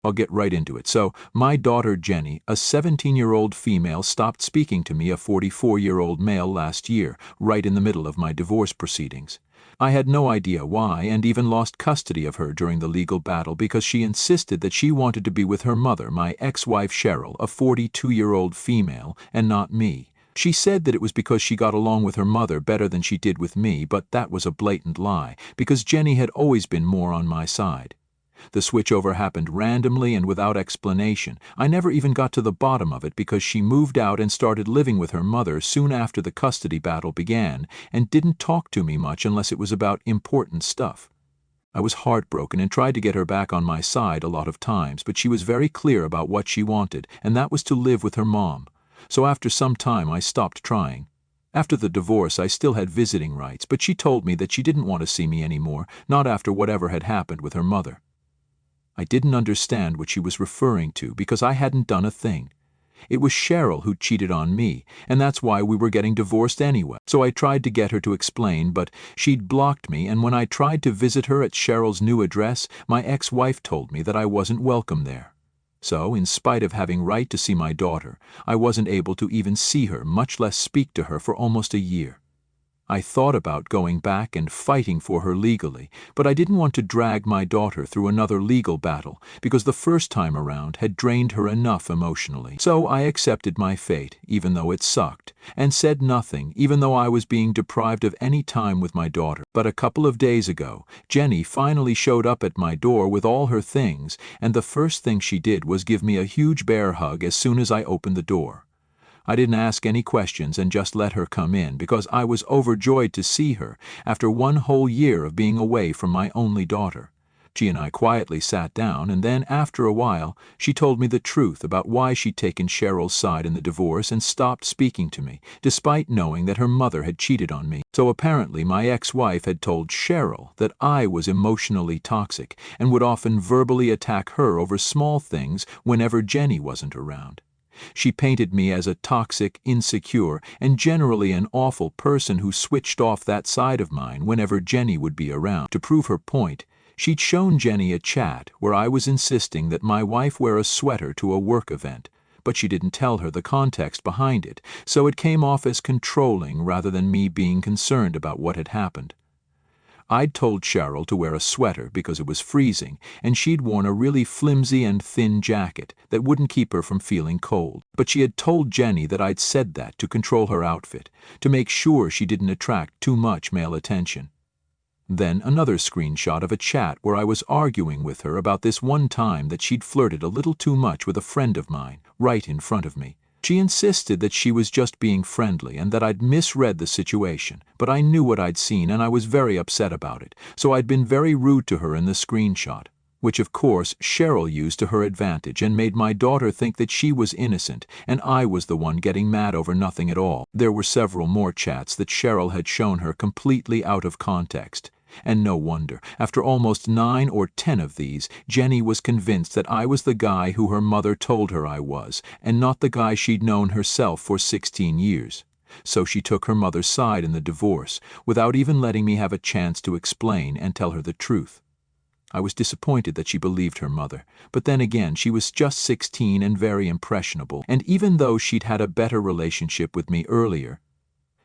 I'll get right into it. So, my daughter Jenny, a 17-year-old female, stopped speaking to me, a 44-year-old male, last year, right in the middle of my divorce proceedings. I had no idea why, and even lost custody of her during the legal battle because she insisted that she wanted to be with her mother, my ex-wife Cheryl, a 42-year-old female, and not me. She said that it was because she got along with her mother better than she did with me, but that was a blatant lie, because Jenny had always been more on my side. The switchover happened randomly and without explanation. I never even got to the bottom of it because she moved out and started living with her mother soon after the custody battle began and didn't talk to me much unless it was about important stuff. I was heartbroken and tried to get her back on my side a lot of times, but she was very clear about what she wanted, and that was to live with her mom. So after some time I stopped trying. After the divorce I still had visiting rights, but she told me that she didn't want to see me anymore, not after whatever had happened with her mother. I didn't understand what she was referring to because I hadn't done a thing. It was Cheryl who cheated on me, and that's why we were getting divorced anyway. So I tried to get her to explain, but she'd blocked me, and when I tried to visit her at Cheryl's new address, my ex-wife told me that I wasn't welcome there. So, in spite of having right to see my daughter, I wasn't able to even see her, much less speak to her, for almost a year. I thought about going back and fighting for her legally, but I didn't want to drag my daughter through another legal battle because the first time around had drained her enough emotionally. So I accepted my fate, even though it sucked, and said nothing, even though I was being deprived of any time with my daughter. But a couple of days ago, Jenny finally showed up at my door with all her things, and the first thing she did was give me a huge bear hug as soon as I opened the door. I didn't ask any questions and just let her come in because I was overjoyed to see her after one whole year of being away from my only daughter. She and I quietly sat down, and then, after a while, she told me the truth about why she'd taken Cheryl's side in the divorce and stopped speaking to me, despite knowing that her mother had cheated on me. So apparently my ex-wife had told Cheryl that I was emotionally toxic and would often verbally attack her over small things whenever Jenny wasn't around. She painted me as a toxic, insecure, and generally an awful person who switched off that side of mine whenever Jenny would be around. To prove her point, she'd shown Jenny a chat where I was insisting that my wife wear a sweater to a work event, but she didn't tell her the context behind it, so it came off as controlling rather than me being concerned about what had happened. I'd told Cheryl to wear a sweater because it was freezing, and she'd worn a really flimsy and thin jacket that wouldn't keep her from feeling cold. But she had told Jenny that I'd said that to control her outfit, to make sure she didn't attract too much male attention. Then another screenshot of a chat where I was arguing with her about this one time that she'd flirted a little too much with a friend of mine, right in front of me. She insisted that she was just being friendly and that I'd misread the situation, but I knew what I'd seen and I was very upset about it, so I'd been very rude to her in the screenshot, which of course Cheryl used to her advantage and made my daughter think that she was innocent and I was the one getting mad over nothing at all. There were several more chats that Cheryl had shown her completely out of context. And no wonder, after almost 9 or 10 of these, Jenny was convinced that I was the guy who her mother told her I was, and not the guy she'd known herself for 16 years. So she took her mother's side in the divorce, without even letting me have a chance to explain and tell her the truth. I was disappointed that she believed her mother, but then again she was just 16 and very impressionable, and even though she'd had a better relationship with me earlier,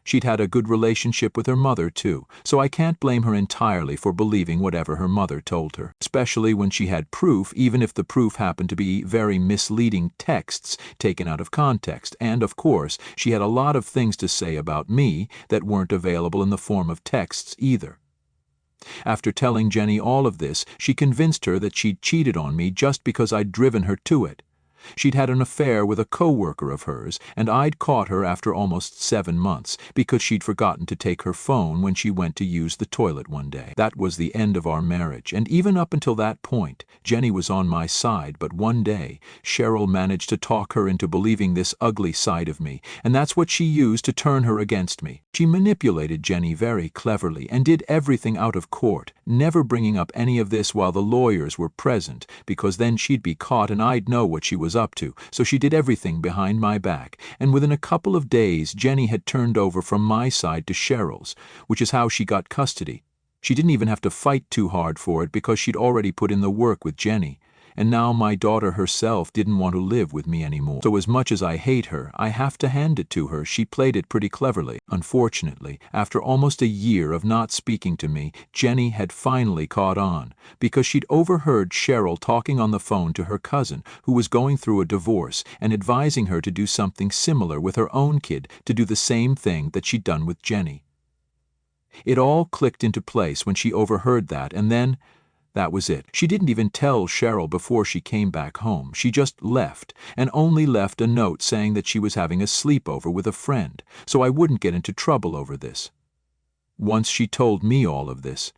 she'd had a good relationship with her mother, too, so I can't blame her entirely for believing whatever her mother told her, especially when she had proof, even if the proof happened to be very misleading texts taken out of context, and, of course, she had a lot of things to say about me that weren't available in the form of texts either. After telling Jenny all of this, she convinced her that she'd cheated on me just because I'd driven her to it. She'd had an affair with a co-worker of hers, and I'd caught her after almost 7 months because she'd forgotten to take her phone when she went to use the toilet one day. That was the end of our marriage, and even up until that point, Jenny was on my side, but one day, Cheryl managed to talk her into believing this ugly side of me, and that's what she used to turn her against me. She manipulated Jenny very cleverly and did everything out of court, never bringing up any of this while the lawyers were present, because then she'd be caught and I'd know what she was up to, so she did everything behind my back, and within a couple of days Jenny had turned over from my side to Cheryl's, which is how she got custody. She didn't even have to fight too hard for it because she'd already put in the work with Jenny, and now my daughter herself didn't want to live with me anymore. So as much as I hate her, I have to hand it to her, she played it pretty cleverly. Unfortunately, after almost a year of not speaking to me, Jenny had finally caught on, because she'd overheard Cheryl talking on the phone to her cousin, who was going through a divorce, and advising her to do something similar with her own kid, to do the same thing that she'd done with Jenny. It all clicked into place when she overheard that, and then that was it. She didn't even tell Cheryl before she came back home. She just left, and only left a note saying that she was having a sleepover with a friend, so I wouldn't get into trouble over this. Once she told me all of this,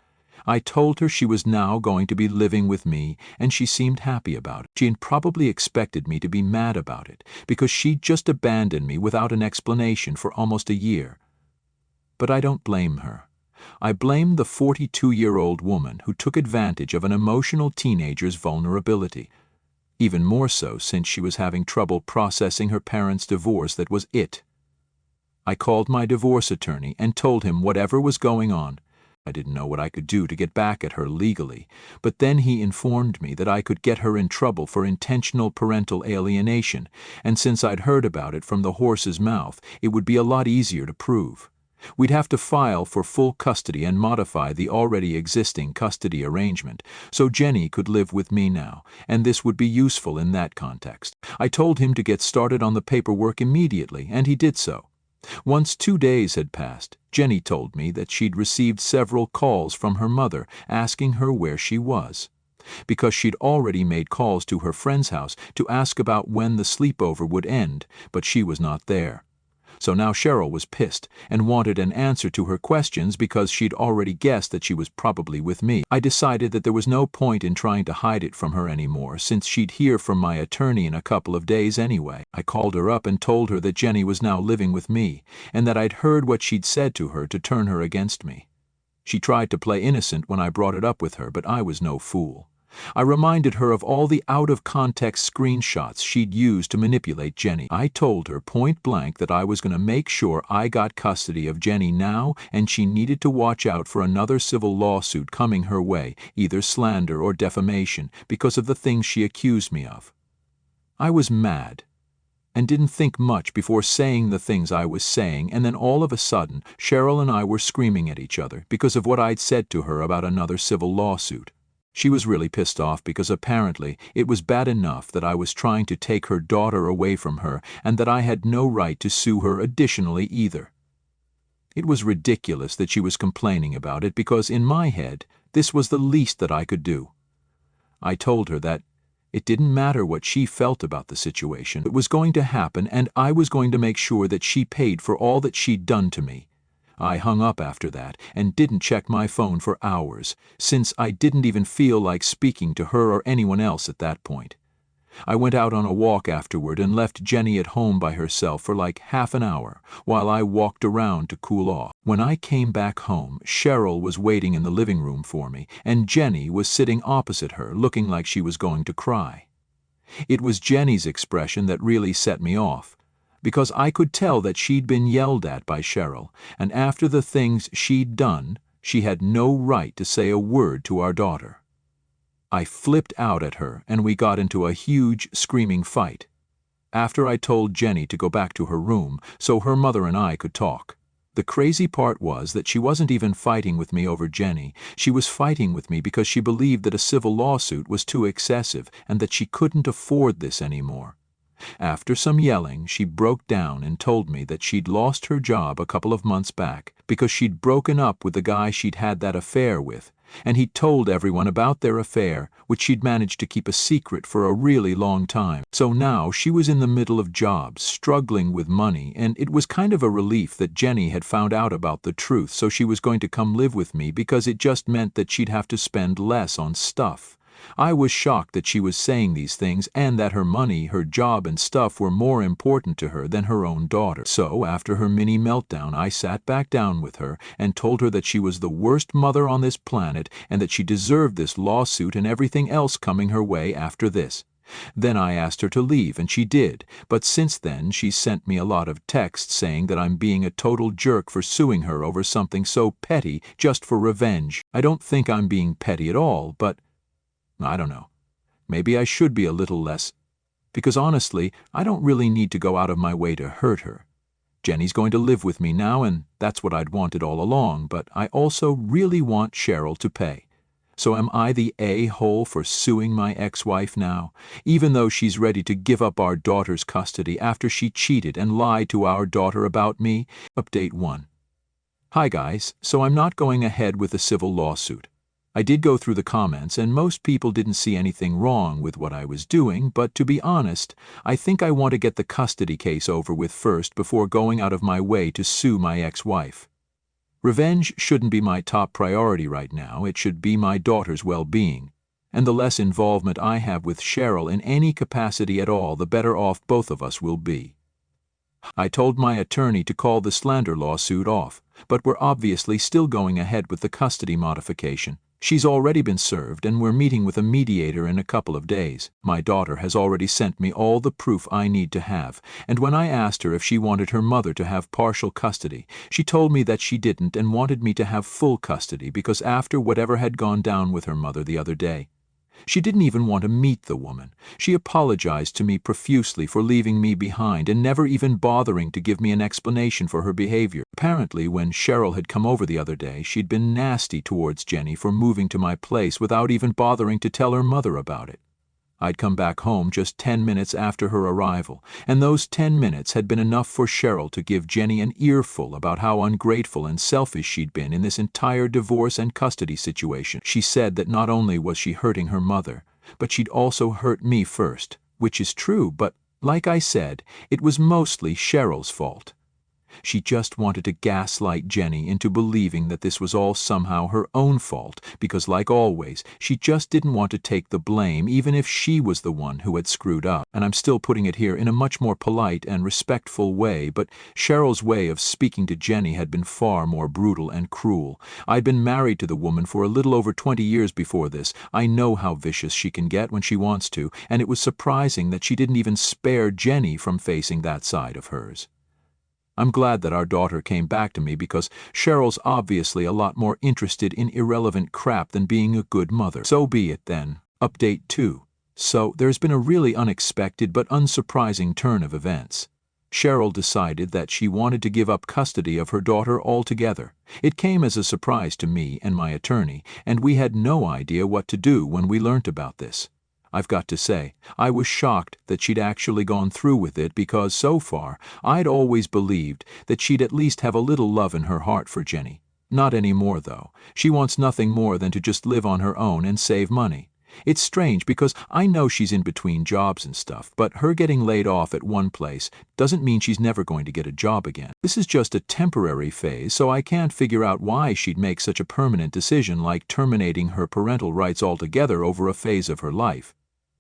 I told her she was now going to be living with me, and she seemed happy about it. She had probably expected me to be mad about it, because she'd just abandoned me without an explanation for almost a year. But I don't blame her. I blame the 42-year-old woman who took advantage of an emotional teenager's vulnerability. Even more so since she was having trouble processing her parents' divorce. That was it. I called my divorce attorney and told him whatever was going on. I didn't know what I could do to get back at her legally, but then he informed me that I could get her in trouble for intentional parental alienation, and since I'd heard about it from the horse's mouth, it would be a lot easier to prove. We'd have to file for full custody and modify the already existing custody arrangement, so Jenny could live with me now, and this would be useful in that context. I told him to get started on the paperwork immediately, and he did so. Once 2 days had passed, Jenny told me that she'd received several calls from her mother asking her where she was, because she'd already made calls to her friend's house to ask about when the sleepover would end, but she was not there. So now Cheryl was pissed and wanted an answer to her questions because she'd already guessed that she was probably with me. I decided that there was no point in trying to hide it from her anymore, since she'd hear from my attorney in a couple of days anyway. I called her up and told her that Jenny was now living with me, and that I'd heard what she'd said to her to turn her against me. She tried to play innocent when I brought it up with her, but I was no fool. I reminded her of all the out-of-context screenshots she'd used to manipulate Jenny. I told her point blank that I was going to make sure I got custody of Jenny now, and she needed to watch out for another civil lawsuit coming her way, either slander or defamation, because of the things she accused me of. I was mad, and didn't think much before saying the things I was saying, and then all of a sudden, Cheryl and I were screaming at each other because of what I'd said to her about another civil lawsuit. She was really pissed off because apparently it was bad enough that I was trying to take her daughter away from her and that I had no right to sue her additionally either. It was ridiculous that she was complaining about it because in my head, this was the least that I could do. I told her that it didn't matter what she felt about the situation. It was going to happen, and I was going to make sure that she paid for all that she'd done to me. I hung up after that and didn't check my phone for hours, since I didn't even feel like speaking to her or anyone else at that point. I went out on a walk afterward and left Jenny at home by herself for like half an hour while I walked around to cool off. When I came back home, Cheryl was waiting in the living room for me, and Jenny was sitting opposite her, looking like she was going to cry. It was Jenny's expression that really set me off, because I could tell that she'd been yelled at by Cheryl, and after the things she'd done, she had no right to say a word to our daughter. I flipped out at her, and we got into a huge, screaming fight. After I told Jenny to go back to her room so her mother and I could talk. The crazy part was that she wasn't even fighting with me over Jenny. She was fighting with me because she believed that a civil lawsuit was too excessive and that she couldn't afford this anymore. After some yelling, she broke down and told me that she'd lost her job a couple of months back because she'd broken up with the guy she'd had that affair with, and he'd told everyone about their affair, which she'd managed to keep a secret for a really long time. So now she was in the middle of jobs, struggling with money, and it was kind of a relief that Jenny had found out about the truth, so she was going to come live with me because it just meant that she'd have to spend less on stuff. I was shocked that she was saying these things and that her money, her job, and stuff were more important to her than her own daughter. So, after her mini meltdown, I sat back down with her and told her that she was the worst mother on this planet and that she deserved this lawsuit and everything else coming her way after this. Then I asked her to leave, and she did, but since then she's sent me a lot of texts saying that I'm being a total jerk for suing her over something so petty just for revenge. I don't think I'm being petty at all, but I don't know. Maybe I should be a little less, because honestly, I don't really need to go out of my way to hurt her. Jenny's going to live with me now, and that's what I'd wanted all along, but I also really want Cheryl to pay. So am I the a-hole for suing my ex-wife now, even though she's ready to give up our daughter's custody after she cheated and lied to our daughter about me? Update 1. Hi guys, so I'm not going ahead with the civil lawsuit. I did go through the comments and most people didn't see anything wrong with what I was doing, but to be honest, I think I want to get the custody case over with first before going out of my way to sue my ex-wife. Revenge shouldn't be my top priority right now, it should be my daughter's well-being. And the less involvement I have with Cheryl in any capacity at all, the better off both of us will be. I told my attorney to call the slander lawsuit off, but we're obviously still going ahead with the custody modification. She's already been served and we're meeting with a mediator in a couple of days. My daughter has already sent me all the proof I need to have, and when I asked her if she wanted her mother to have partial custody, she told me that she didn't and wanted me to have full custody because after whatever had gone down with her mother the other day. She didn't even want to meet the woman. She apologized to me profusely for leaving me behind and never even bothering to give me an explanation for her behavior. Apparently, when Cheryl had come over the other day, she'd been nasty towards Jenny for moving to my place without even bothering to tell her mother about it. I'd come back home just 10 minutes after her arrival, and those 10 minutes had been enough for Cheryl to give Jenny an earful about how ungrateful and selfish she'd been in this entire divorce and custody situation. She said that not only was she hurting her mother, but she'd also hurt me first, which is true, but like I said, it was mostly Cheryl's fault. She just wanted to gaslight Jenny into believing that this was all somehow her own fault, because like always, she just didn't want to take the blame even if she was the one who had screwed up. And I'm still putting it here in a much more polite and respectful way, but Cheryl's way of speaking to Jenny had been far more brutal and cruel. I'd been married to the woman for a little over 20 years before this. I know how vicious she can get when she wants to, and it was surprising that she didn't even spare Jenny from facing that side of hers. I'm glad that our daughter came back to me because Cheryl's obviously a lot more interested in irrelevant crap than being a good mother. So be it then. Update 2. So there's been a really unexpected but unsurprising turn of events. Cheryl decided that she wanted to give up custody of her daughter altogether. It came as a surprise to me and my attorney, and we had no idea what to do when we learnt about this. I've got to say, I was shocked that she'd actually gone through with it because so far, I'd always believed that she'd at least have a little love in her heart for Jenny. Not anymore, though. She wants nothing more than to just live on her own and save money. It's strange because I know she's in between jobs and stuff, but her getting laid off at one place doesn't mean she's never going to get a job again. This is just a temporary phase, so I can't figure out why she'd make such a permanent decision like terminating her parental rights altogether over a phase of her life.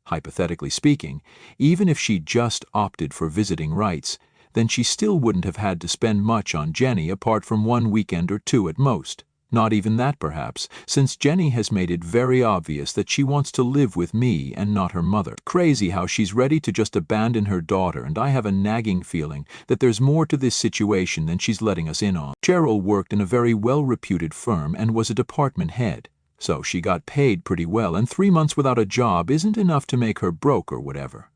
Hypothetically speaking, even if she just opted for visiting rights, then she still wouldn't have had to spend much on Jenny apart from one weekend or two at most. Not even that, perhaps, since Jenny has made it very obvious that she wants to live with me and not her mother. Crazy how she's ready to just abandon her daughter, and I have a nagging feeling that there's more to this situation than she's letting us in on. Cheryl worked in a very well-reputed firm and was a department head. So she got paid pretty well, and 3 months without a job isn't enough to make her broke or whatever.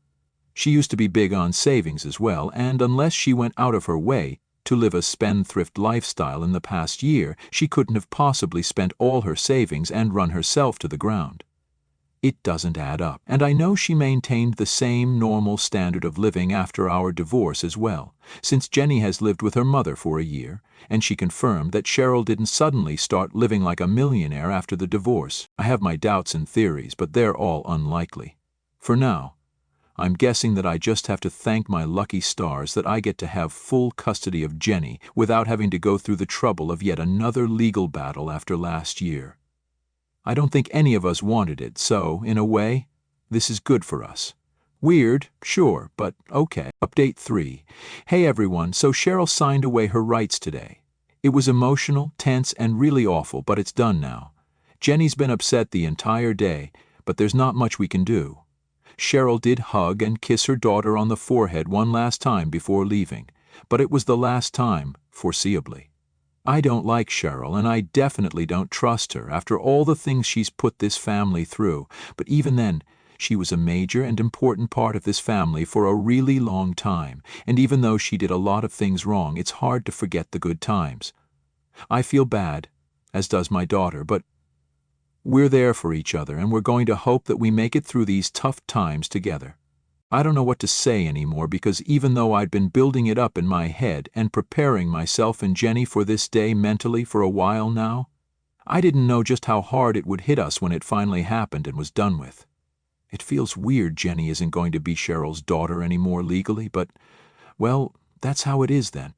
She used to be big on savings as well, and unless she went out of her way to live a spendthrift lifestyle in the past year, she couldn't have possibly spent all her savings and run herself to the ground. It doesn't add up, and I know she maintained the same normal standard of living after our divorce as well, since Jenny has lived with her mother for a year, and she confirmed that Cheryl didn't suddenly start living like a millionaire after the divorce. I have my doubts and theories, but they're all unlikely. For now, I'm guessing that I just have to thank my lucky stars that I get to have full custody of Jenny without having to go through the trouble of yet another legal battle after last year. I don't think any of us wanted it, so, in a way, this is good for us. Weird, sure, but okay. Update 3. Hey everyone, so Cheryl signed away her rights today. It was emotional, tense, and really awful, but it's done now. Jenny's been upset the entire day, but there's not much we can do. Cheryl did hug and kiss her daughter on the forehead one last time before leaving, but it was the last time, foreseeably. I don't like Cheryl, and I definitely don't trust her after all the things she's put this family through, but even then, She was a major and important part of this family for a really long time, and even though she did a lot of things wrong, it's hard to forget the good times. I feel bad, as does my daughter, but we're there for each other, and we're going to hope that we make it through these tough times together. I don't know what to say anymore, because even though I'd been building it up in my head and preparing myself and Jenny for this day mentally for a while now, I didn't know just how hard it would hit us when it finally happened and was done with. It feels weird Jenny isn't going to be Cheryl's daughter anymore legally, but, well, that's how it is then.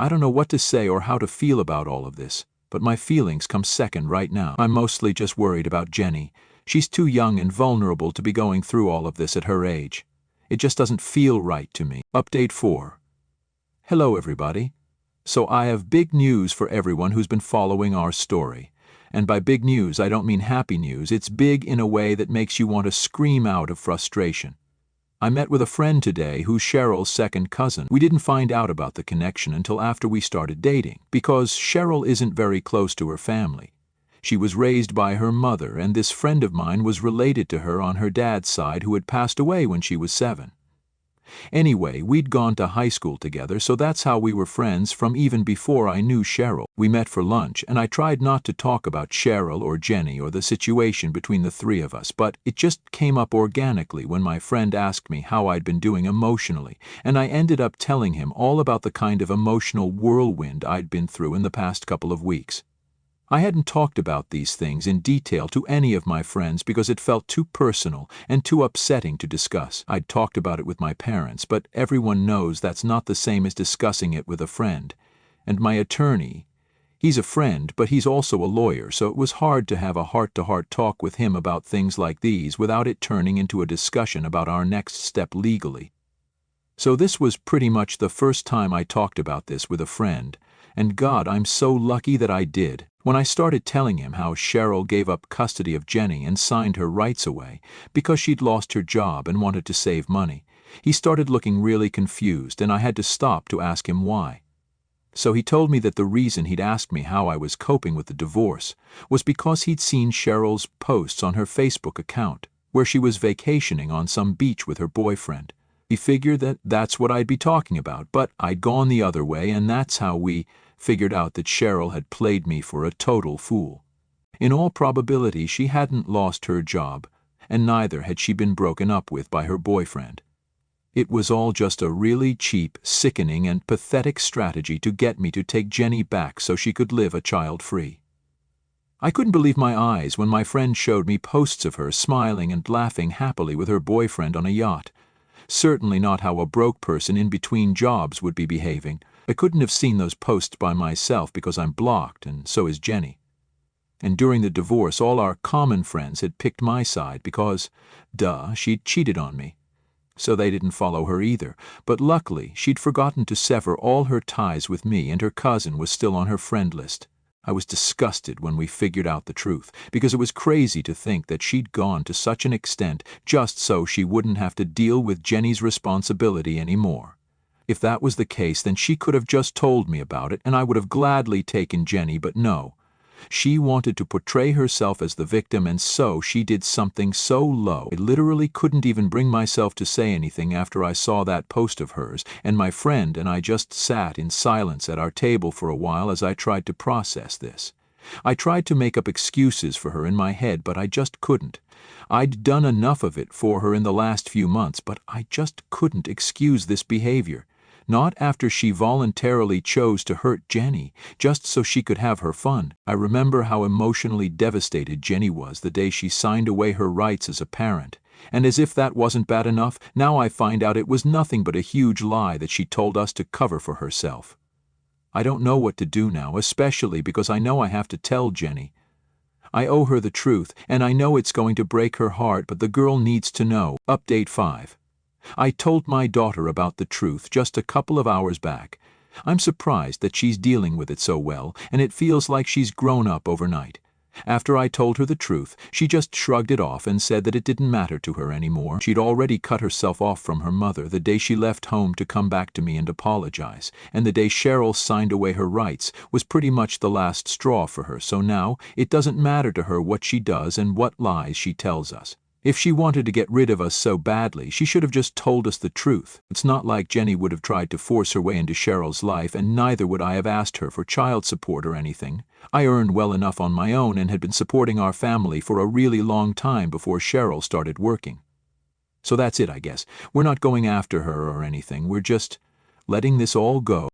I don't know what to say or how to feel about all of this, but my feelings come second right now. I'm mostly just worried about Jenny. She's too young and vulnerable to be going through all of this at her age. It just doesn't feel right to me. Update 4. Hello everybody. So I have big news for everyone who's been following our story. And by big news, I don't mean happy news. It's big in a way that makes you want to scream out of frustration. I met with a friend today who's Cheryl's second cousin. We didn't find out about the connection until after we started dating, because Cheryl isn't very close to her family. She was raised by her mother, and this friend of mine was related to her on her dad's side, who had passed away when she was 7. Anyway, we'd gone to high school together, so that's how we were friends from even before I knew Cheryl. We met for lunch, and I tried not to talk about Cheryl or Jenny or the situation between the three of us, but it just came up organically when my friend asked me how I'd been doing emotionally, and I ended up telling him all about the kind of emotional whirlwind I'd been through in the past couple of weeks. I hadn't talked about these things in detail to any of my friends because it felt too personal and too upsetting to discuss. I'd talked about it with my parents, but everyone knows that's not the same as discussing it with a friend. And my attorney, he's a friend, but he's also a lawyer, so it was hard to have a heart-to-heart talk with him about things like these without it turning into a discussion about our next step legally. So this was pretty much the first time I talked about this with a friend, and God, I'm so lucky that I did. When I started telling him how Cheryl gave up custody of Jenny and signed her rights away because she'd lost her job and wanted to save money, he started looking really confused, and I had to stop to ask him why. So he told me that the reason he'd asked me how I was coping with the divorce was because he'd seen Cheryl's posts on her Facebook account, where she was vacationing on some beach with her boyfriend. He figured that that's what I'd be talking about, but I'd gone the other way, and that's how we figured out that Cheryl had played me for a total fool. In all probability, she hadn't lost her job, and neither had she been broken up with by her boyfriend. It was all just a really cheap, sickening, and pathetic strategy to get me to take Jenny back so she could live a child-free. I couldn't believe my eyes when my friend showed me posts of her smiling and laughing happily with her boyfriend on a yacht. Certainly not how a broke person in between jobs would be behaving. I couldn't have seen those posts by myself because I'm blocked, and so is Jenny. And during the divorce, all our common friends had picked my side because, she'd cheated on me. So they didn't follow her either, but luckily she'd forgotten to sever all her ties with me, and her cousin was still on her friend list. I was disgusted when we figured out the truth, because it was crazy to think that she'd gone to such an extent just so she wouldn't have to deal with Jenny's responsibility anymore. If that was the case, then she could have just told me about it, and I would have gladly taken Jenny, but no. She wanted to portray herself as the victim, and so she did something so low I literally couldn't even bring myself to say anything after I saw that post of hers, and my friend and I just sat in silence at our table for a while as I tried to process this. I tried to make up excuses for her in my head, but I just couldn't. I'd done enough of it for her in the last few months, but I just couldn't excuse this behavior. Not after she voluntarily chose to hurt Jenny, just so she could have her fun. I remember how emotionally devastated Jenny was the day she signed away her rights as a parent. And as if that wasn't bad enough, now I find out it was nothing but a huge lie that she told us to cover for herself. I don't know what to do now, especially because I know I have to tell Jenny. I owe her the truth, and I know it's going to break her heart, but the girl needs to know. Update 5. I told my daughter about the truth just a couple of hours back. I'm surprised that she's dealing with it so well, and it feels like she's grown up overnight. After I told her the truth, she just shrugged it off and said that it didn't matter to her anymore. She'd already cut herself off from her mother the day she left home to come back to me and apologize, and the day Cheryl signed away her rights was pretty much the last straw for her, so now it doesn't matter to her what she does and what lies she tells us. If she wanted to get rid of us so badly, she should have just told us the truth. It's not like Jenny would have tried to force her way into Cheryl's life, and neither would I have asked her for child support or anything. I earned well enough on my own and had been supporting our family for a really long time before Cheryl started working. So that's it, I guess. We're not going after her or anything. We're just letting this all go.